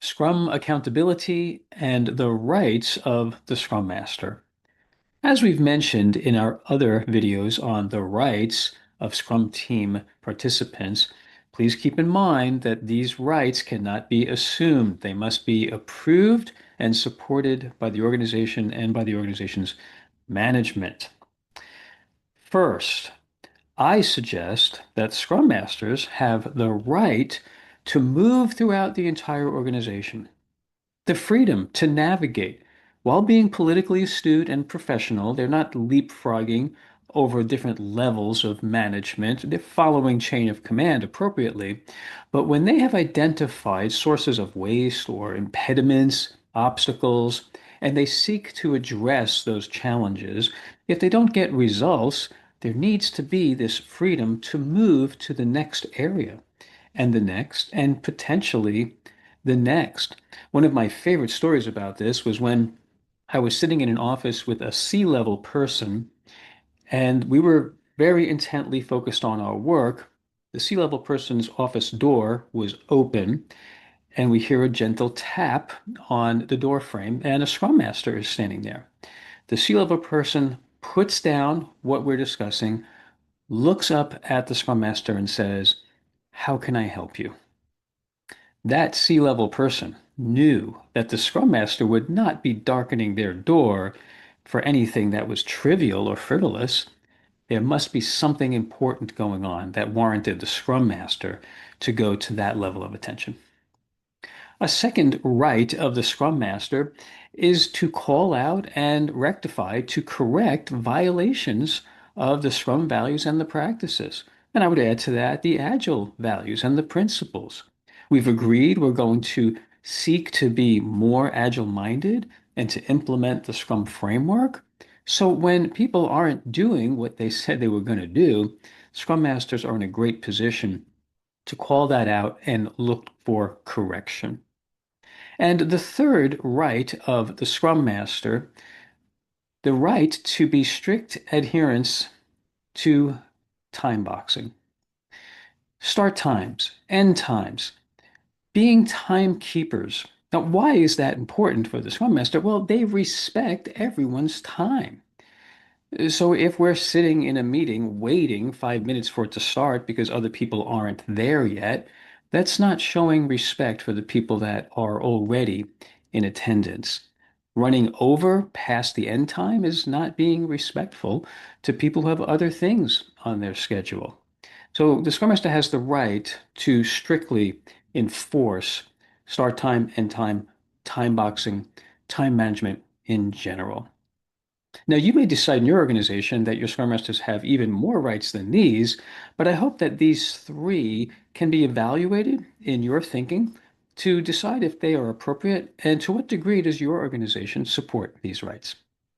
Scrum Accountability and the Rights of the Scrum Master. As we've mentioned in our other videos on the rights of Scrum Team participants, please keep in mind that these rights cannot be assumed. They must be approved and supported by the organization and by the organization's management. First, I suggest that Scrum Masters have the right to move throughout the entire organization, the freedom to navigate while being politically astute and professional. They're not leapfrogging over different levels of management. They're following chain of command appropriately. But when they have identified sources of waste or impediments, obstacles, and they seek to address those challenges, if they don't get results, there needs to be this freedom to move to the next area and the next, and potentially the next. One of my favorite stories about this was when I was sitting in an office with a C-level person, and we were very intently focused on our work. The C-level person's office door was open, and we hear a gentle tap on the door frame, and a Scrum Master is standing there. The C-level person puts down what we're discussing, looks up at the Scrum Master and says, "How can I help you?" That C-level person knew that the Scrum Master would not be darkening their door for anything that was trivial or frivolous. There must be something important going on that warranted the Scrum Master to go to that level of attention. A second right of the Scrum Master is to call out and rectify, to correct violations of the Scrum values and the practices. And I would add to that the Agile values and the principles. We've agreed we're going to seek to be more Agile-minded and to implement the Scrum framework. So when people aren't doing what they said they were going to do, Scrum Masters are in a great position to call that out and look for correction. And the third right of the Scrum Master, the right to be strict adherence to time boxing. Start times, end times, being timekeepers. Now, why is that important for the Scrum Master? Well, they respect everyone's time. So if we're sitting in a meeting waiting 5 minutes for it to start because other people aren't there yet, that's not showing respect for the people that are already in attendance. Running over past the end time is not being respectful to people who have other things on their schedule. So the Scrum Master has the right to strictly enforce start time, end time, time boxing, time management in general. Now, you may decide in your organization that your Scrum Masters have even more rights than these, but I hope that these three can be evaluated in your thinking to decide if they are appropriate and to what degree does your organization support these rights.